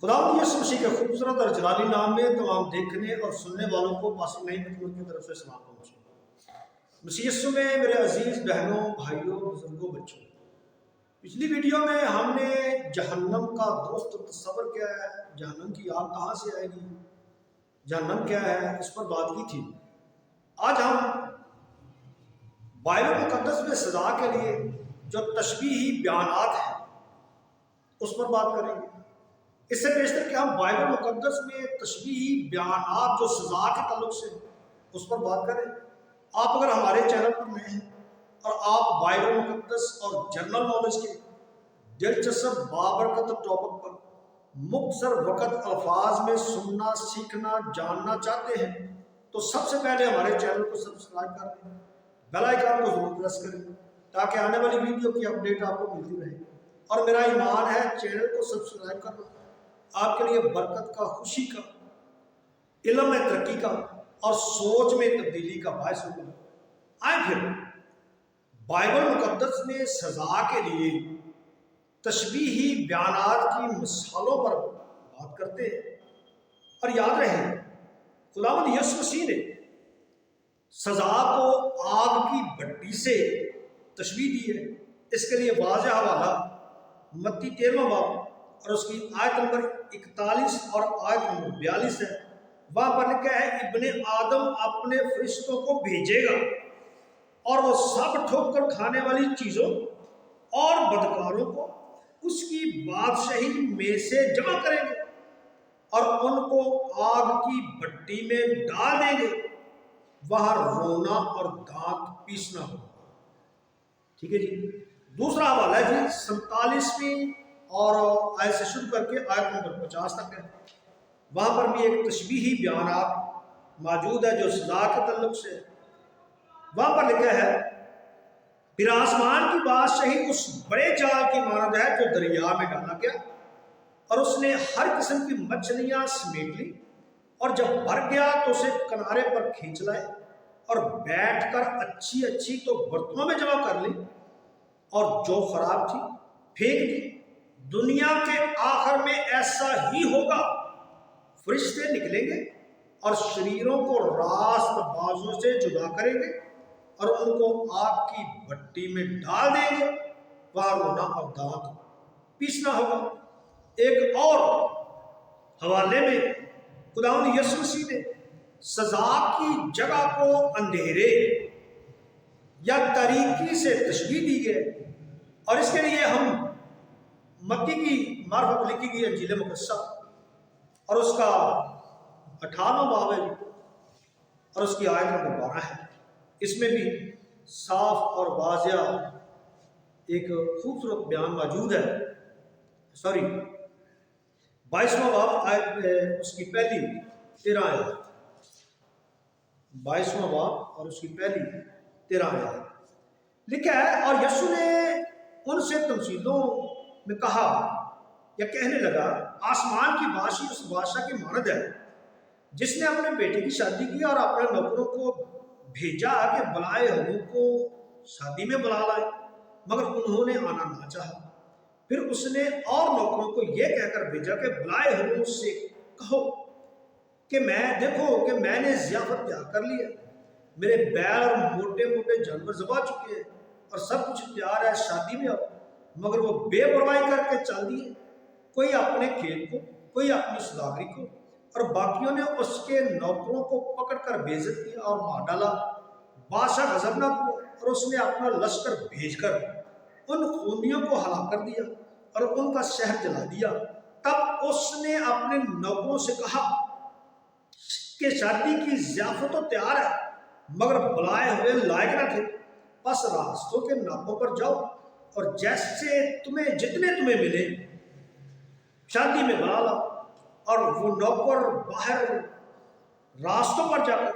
خدا یسوع مسیح کے خوبصورت اور جلالی نام میں تمام دیکھنے اور سننے والوں کو پاسم نئی حکمت کی طرف سے سلام پہنچے۔ مسیح یسوع میں میرے عزیز بہنوں، بھائیوں، بزرگوں، بچوں، پچھلی ویڈیو میں ہم نے جہنم کا دوست تصور کیا ہے، جہنم کی آگ کہاں سے آئے گی، جہنم کیا ہے، اس پر بات کی تھی۔ آج ہم بائبل مقدس میں سزا کے لیے جو تشبیہی بیانات ہیں اس پر بات کریں گے۔ اس سے بیشتر کہ ہم بائبل مقدس میں تشبیہی بیانات جو سزا کے تعلق سے اس پر بات کریں۔ آپ اگر ہمارے چینل پر نئے ہیں اور آپ بائبل مقدس اور جنرل نالج کے دلچسپ بابرکت ٹاپک پر مختصر وقت الفاظ میں سننا، سیکھنا، جاننا چاہتے ہیں تو سب سے پہلے ہمارے چینل کو سبسکرائب کر لیں، بیل آئیکن کو ضرور پریس کریں تاکہ آنے والی ویڈیو کی اپڈیٹ آپ کو ملتی رہے۔ اور میرا ایمان ہے چینل کو سبسکرائب کرنا آپ کے لیے برکت کا، خوشی کا، علم میں ترقی کا اور سوچ میں تبدیلی کا باعث ہوگا۔ آئیں پھر بائبل مقدس میں سزا کے لیے تشبیہی بیانات کی مثالوں پر بات کرتے ہیں۔ اور یاد رہے خداوند یسوع مسیح نے سزا کو آگ کی بھٹی سے تشبیہ دی ہے۔ اس کے لیے واضح حوالہ متی 13واں باب اور اس کی آیت نمبر 41 اور آیت نمبر 42 ہے۔ وہاں پر لکھا ہے، ابن آدم اپنے فرشتوں کو بھیجے گا اور وہ سب ٹھوکر کھانے والی چیزوں اور بدکاروں کو اس کی بادشاہی میں سے جمع کریں گے اور ان کو آگ کی بھٹی میں ڈال دیں گے، وہاں رونا اور دانت پیسنا ہوگا۔ ٹھیک ہے جی۔ دوسرا حوالہ ہے جی 47ویں اور آیت سے شروع کر کے آیت نمبر 50 تک ہے۔ وہاں پر بھی ایک تشبیہی بیانات موجود ہے جو سزا کے تعلق سے۔ وہاں پر لکھا ہے، پھر آسمان کی بادشاہی اس بڑے جال کی مانند ہے جو دریا میں ڈالا گیا اور اس نے ہر قسم کی مچھلیاں سمیٹ لی، اور جب بھر گیا تو اسے کنارے پر کھینچ لائے اور بیٹھ کر اچھی اچھی تو برتنوں میں جمع کر لی اور جو خراب تھی پھینک دی۔ دنیا کے آخر میں ایسا ہی ہوگا، فرشتے نکلیں گے اور شریروں کو راست بازوں سے جدا کریں گے اور ان کو آگ کی بھٹی میں ڈال دیں گے، وہاں رونا اور دانت پیسنا ہوگا۔ ایک اور حوالے میں خداوند یسوع مسیح نے سزا کی جگہ کو اندھیرے یا تاریکی سے تشبیہ دی ہے، اور اس کے لیے ہم متی کی معرفت لکھی گئی انجیل مقدسہ اور اس کا 58واں باب ہے اور اس کی آیت نمبر 12 ہے۔ اس میں بھی صاف اور واضح ایک خوبصورت بیان موجود ہے۔ 22واں باب آیت اس کی پہلی 13 آیت، 22واں باب اور اس کی پہلی 13 آیت لکھا ہے، اور یسوع نے ان سے تمثیلوں میں کہا یا کہنے لگا، آسمان کی بادشاہی اس بادشاہ کی مانند ہے جس نے اپنے بیٹے کی شادی کی اور اپنے نوکروں کو بھیجا کہ بلائے ہموں کو شادی میں بلا لائے، مگر انہوں نے آنا نہ چاہا۔ پھر اس نے اور نوکروں کو یہ کہہ کر بھیجا کہ بلائے ہموں سے کہو کہ دیکھو کہ میں نے ضیافت تیار کر لی ہے، میرے بیل اور موٹے موٹے جانور ذبح چکے ہیں اور سب کچھ تیار ہے، شادی میں آؤ۔ مگر وہ بے پرواہی کر کے چل دیے، کوئی اپنے کھیت کو، کوئی اپنی سداگری کو، اور باقیوں نے اس کے نوکروں کو پکڑ کر بے عزت کیا اور مار ڈالا۔ بادشاہ غضبناک ہوا اور اس نے اپنا لشکر بھیج کر ان خونیوں کو ہلاک کر دیا اور ان کا شہر جلا دیا۔ تب اس نے اپنے نوکروں سے کہا کہ شادی کی ضیافت تو تیار ہے مگر بلائے ہوئے لائق نہ تھے، پس راستوں کے ناپوں پر جاؤ اور جیسے جتنے تمہیں ملے شادی میں بلا لاؤ۔ اور وہ نوکر باہر راستوں پر جا کر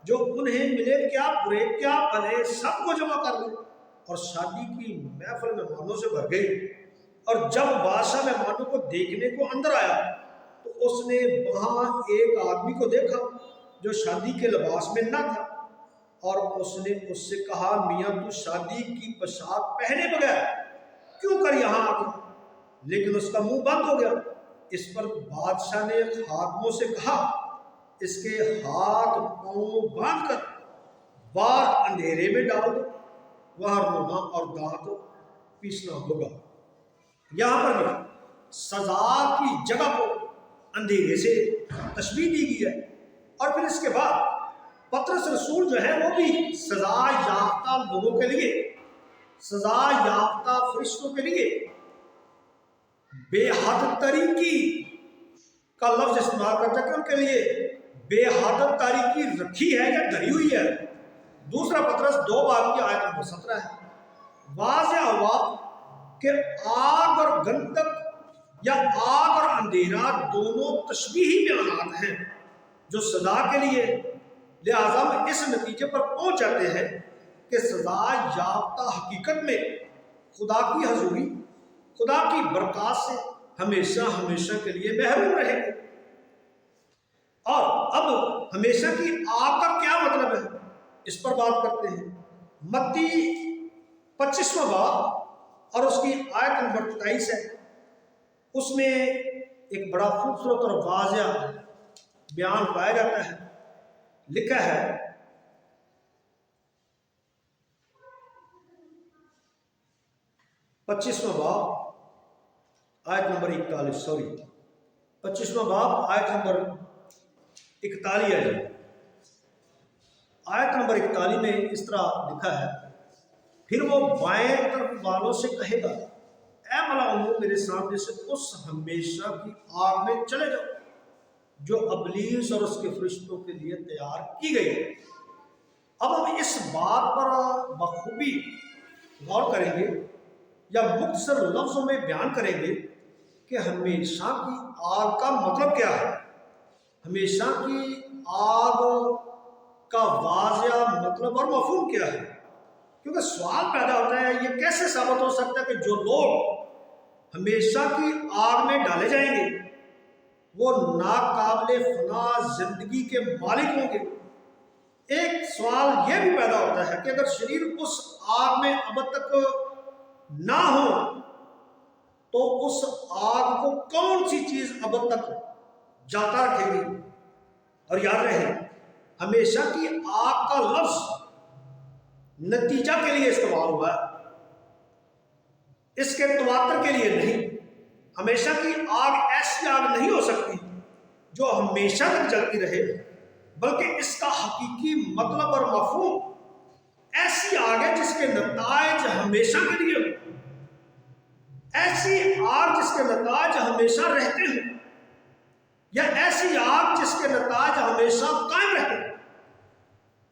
جو انہیں ملے، کیا برے کیا بھلے، سب کو جمع کر لے اور شادی کی محفل مہمانوں سے بھر گئی۔ اور جب بادشاہ مہمانوں کو دیکھنے کو اندر آیا تو اس نے وہاں ایک آدمی کو دیکھا جو شادی کے لباس میں نہ تھا، اور اس نے اس سے کہا، میاں تو شادی کی پوشاک پہنے بغیر کیوں کر یہاں آ گیا؟ لیکن اس کا منہ بند ہو گیا۔ اس پر بادشاہ نے خادموں سے کہا اس کے ہاتھ پاؤں باندھ کر باہر اندھیرے میں ڈال دو، وہاں رونا اور دانت پیسنا ہوگا۔ یہاں پر بھی سزا کی جگہ کو اندھیرے سے تشبیہ دی گئی ہے، اور پھر اس کے بعد پطرس رسول جو ہے وہ بھی سزا یافتہ لوگوں کے لیے، سزا یافتہ فرشتوں کے لیے بے حد تاریکی کا لفظ استعمال کرتا ہے کہ ان کے لیے بے حد تاریکی رکھی ہے یا دھری ہوئی ہے۔ دوسرا پطرس 2 باب کی آیت نمبر 17 ہے۔ واضح ہوا کہ آگ اور گندک یا آگ اور اندھیرا دونوں تشبیہی بیانات ہیں جو سزا کے لیے، لہذا ہم اس نتیجے پر پہنچ جاتے ہیں کہ سزا یافتہ حقیقت میں خدا کی حضوری، خدا کی برکات سے ہمیشہ ہمیشہ کے لیے محروم رہیں گے۔ اور اب ہمیشہ کی آگ کا کیا مطلب ہے، اس پر بات کرتے ہیں۔ متی 25واں باب اور اس کی آیت نمبر 23 ہے، اس میں ایک بڑا خوبصورت اور واضح بیان پایا جاتا ہے۔ لکھا ہے 25واں باب آیت نمبر 25واں باب آیت نمبر 41 ہے۔ آیت نمبر 41 میں اس طرح لکھا ہے، پھر وہ بائیں طرف والوں سے کہے گا اے ملعونوں میرے سامنے سے اس ہمیشہ کی آگ میں چلے جاؤ جو ابلیس اور اس کے فرشتوں کے لیے تیار کی گئی ہے۔ اب ہم اس بات پر بخوبی غور کریں گے یا مختصر لفظوں میں بیان کریں گے کہ ہمیشہ کی آگ کا مطلب کیا ہے، ہمیشہ کی آگ کا واضح مطلب اور مفہوم کیا ہے۔ کیونکہ سوال پیدا ہوتا ہے یہ کیسے ثابت ہو سکتا ہے کہ جو لوگ ہمیشہ کی آگ میں ڈالے جائیں گے وہ ناقابل فنا زندگی کے مالک ہوں گے۔ ایک سوال یہ بھی پیدا ہوتا ہے کہ اگر شریر اس آگ میں اب تک نہ ہو تو اس آگ کو کون سی چیز اب تک جاتا رکھے گی۔ اور یاد رہے ہمیشہ کی آگ کا لفظ نتیجہ کے لیے استعمال ہوا ہے، اس کے تواتر کے لیے نہیں۔ ہمیشہ کی آگ ایسی آگ نہیں ہو سکتی جو ہمیشہ تک جلتی رہے، بلکہ اس کا حقیقی مطلب اور مفہوم ایسی آگ ہے جس کے نتائج ہمیشہ کے لیے ہو، ایسی آگ جس کے نتائج ہمیشہ رہتے ہیں، یا ایسی آگ جس کے نتائج ہمیشہ قائم رہتے ہیں۔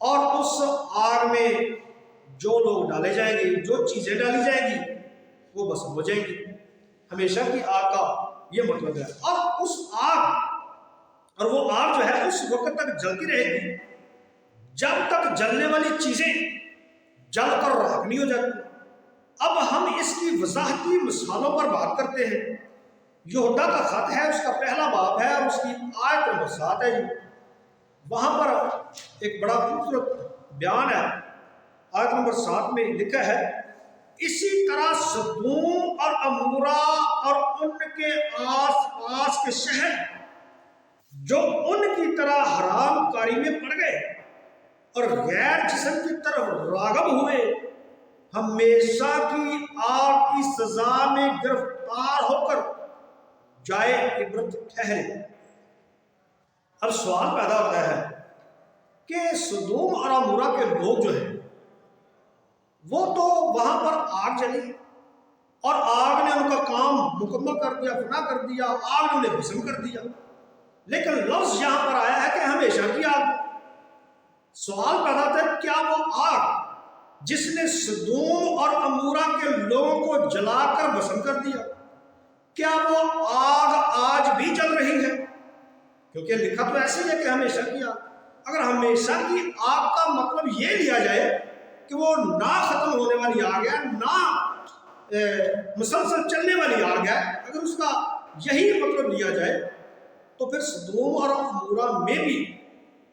اور اس آگ میں جو لوگ ڈالے جائیں گے، جو چیزیں ڈالی جائیں گی وہ بس ہو جائیں گی۔ ہمیشہ کی آگ کا یہ مطلب ہے۔ اور اس آگ، اور وہ آگ جو ہے اس وقت تک جلتی رہے گی جب تک جلنے والی چیزیں جل کر راکھ نہیں ہو جاتی۔ اب ہم اس کی وضاحتی مثالوں پر بات کرتے ہیں۔ یہودا کا خط ہے، اس کا پہلا باب ہے اور اس کی آیت نمبر 7 ہے۔ وہاں پر ایک بڑا خوبصورت بیان ہے۔ آیت نمبر 7 میں لکھا ہے، اسی طرح سدوم اور عمورہ اور ان کے آس پاس کے شہر جو ان کی طرح حرام کاری میں پڑ گئے اور غیر جسم کی طرف راغب ہوئے، ہمیشہ کی آگ کی سزا میں گرفتار ہو کر جائے عبرت ٹھہرے۔ اب سوال پیدا ہوتا ہے کہ سدوم اور عمورہ کے لوگ جو ہیں وہ تو وہاں پر آگ جلی اور آگ نے ان کا کام مکمل کر دیا، فنا کر دیا، آگ نے انہیں بھسم کر دیا، لیکن لفظ یہاں پر آیا ہے کہ ہمیشہ کی آگ۔ سوال پیدا ہوتا ہے کیا وہ آگ جس نے سدوم اور عمورہ کے لوگوں کو جلا کر بھسم کر دیا، کیا وہ آگ آج بھی جل رہی ہے؟ کیونکہ لکھا تو ایسے ہی ہے کہ ہمیشہ کی آگ۔ اگر ہمیشہ کی آگ کا مطلب یہ لیا جائے کہ وہ نہ ختم ہونے والی آگ ہے، نہ مسلسل چلنے والی آگ ہے، اگر اس کا یہی مطلب لیا جائے تو پھر سدوم اور عمورہ میں بھی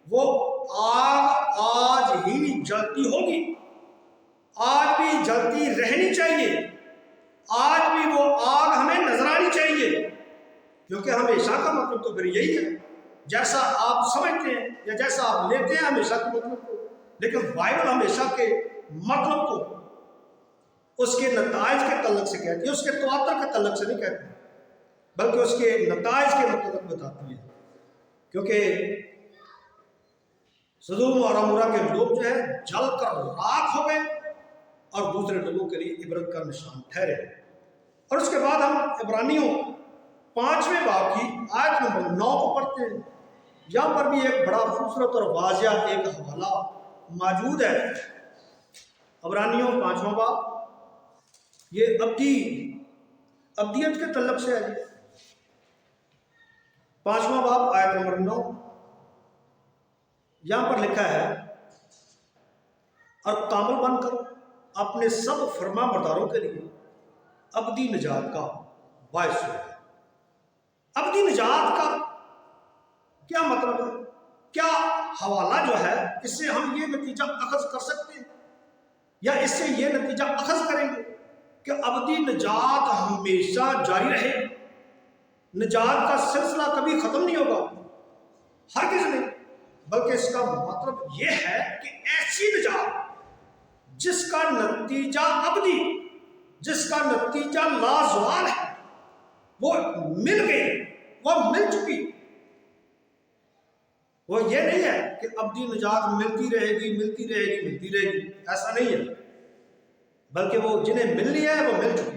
وہ آگ آج ہی جلتی ہوگی، آج بھی جلتی رہنی چاہیے، آج بھی وہ آگ ہمیں نظر آنی چاہیے۔ کیونکہ ہمیشہ کا مطلب تو پھر یہی ہے، جیسا آپ سمجھتے ہیں یا جیسا آپ لیتے ہیں ہمیشہ کے مطلب کو، لیکن بائبل ہمیشہ کے مطلب کو اس کے نتائج کے تعلق سے کہتی ہے، اس کے تواتر کے تعلق سے نہیں کہتی، بلکہ اس کے نتائج کے متعلق بتاتی ہے۔ کیونکہ سدوم اور عمورہ کے لوگ جو ہے جل کر راکھ ہو گئے اور دوسرے لوگوں کے لیے عبرت کا نشان ٹھہرے۔ اور اس کے بعد ہم عبرانیوں 5ویں باب کی آیت نمبر 9 کو پڑھتے ہیں۔ یہاں پر بھی ایک بڑا خوبصورت اور واضح ایک حوالہ موجود ہے۔ عبرانیوں 5واں باب، یہ ابدیت کے تعلق سے ہے۔ 5واں باب آیت نمبر 9، یہاں پر لکھا ہے، اور کامل بن کر اپنے سب فرما برداروں کے لیے ابدی نجات کا باعث ہو۔ ابدی نجات کا کیا مطلب ہے؟ کیا حوالہ جو ہے اس سے ہم یہ نتیجہ اخذ کر سکتے ہیں یا اس سے یہ نتیجہ اخذ کریں گے کہ ابدی نجات ہمیشہ جاری رہے، نجات کا سلسلہ کبھی ختم نہیں ہوگا؟ ہرگز نہیں، بلکہ اس کا مطلب یہ ہے کہ ایسی نجات جس کا نتیجہ ابدی، جس کا نتیجہ لازوال ہے، وہ مل گئی، وہ مل چکی۔ وہ یہ نہیں ہے کہ ابدی نجات ملتی رہے گی ملتی رہے گی ملتی رہے گی، ایسا نہیں ہے، بلکہ وہ جنہیں ملنی ہے وہ مل چکی۔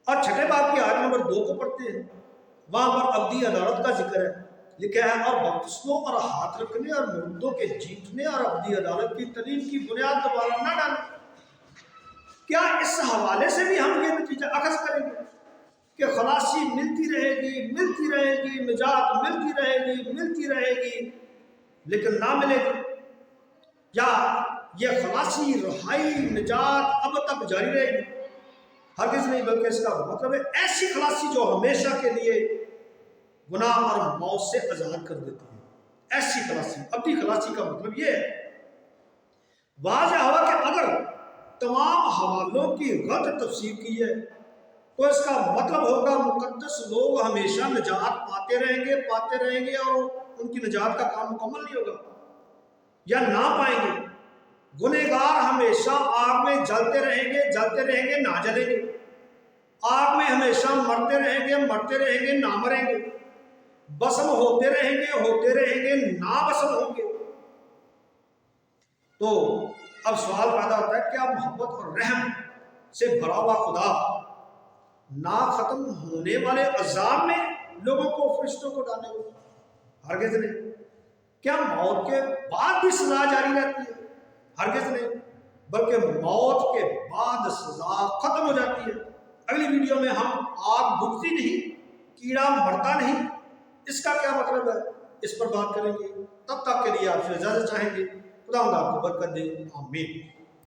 اور 6 باب کی آیت نمبر 2 کو پڑھتے ہیں، وہاں پر ابدی عدالت کا ذکر ہے، لکھا ہے، اور بپتسموں اور ہاتھ رکھنے اور مردوں کے جیتنے اور ابدی عدالت کی تعلیم کی بنیاد دوبارہ نہ ڈالیں۔ کیا اس حوالے سے بھی ہم یہ نتیجہ اخذ کریں گے کہ خلاصی ملتی رہے گی ملتی رہے گی، نجات ملتی رہے گی ملتی رہے گی لیکن نہ ملے گی، یا یہ خلاصی رہائی نجات اب تک جاری رہے گی؟ ہرگز نہیں، بلکہ اس کا مطلب ہے ایسی خلاصی جو ہمیشہ کے لیے گناہ اور موت سے آزاد کر دیتی ہے، ایسی خلاصی۔ ابدی خلاصی کا مطلب یہ ہے، واضح ہوا کہ اگر تمام حوالوں کی غلط تفسیر کی ہے تو اس کا مطلب ہوگا مقدس لوگ ہمیشہ نجات پاتے رہیں گے اور ان کی نجات کا کام مکمل نہیں ہوگا یا نہ پائیں گے۔ گنہگار ہمیشہ آگ میں جلتے رہیں گے نہ جلیں گے، آگ میں ہمیشہ مرتے رہیں گے نہ مریں گے، بسم ہوتے رہیں گے نہ بسم ہوں گے۔ تو اب سوال پیدا ہوتا ہے، کیا محبت اور رحم سے بھرا ہوا خدا نہ ختم ہونے والے عذاب میں لوگوں کو، فرشتوں کو ڈالے گا؟ ہرگز نہیں۔ کیا موت کے بعد بھی سزا جاری رہتی ہے؟ ہرگز نہیں، بلکہ موت کے بعد سزا ختم ہو جاتی ہے۔ اگلی ویڈیو میں ہم آگ بجھتی نہیں، کیڑا مرتا نہیں، اس کا کیا مطلب ہے اس پر بات کریں گے۔ تب تک کے لیے آپ سے اجازت چاہیں گے۔ خدا آپ کو برکت دے، آمین۔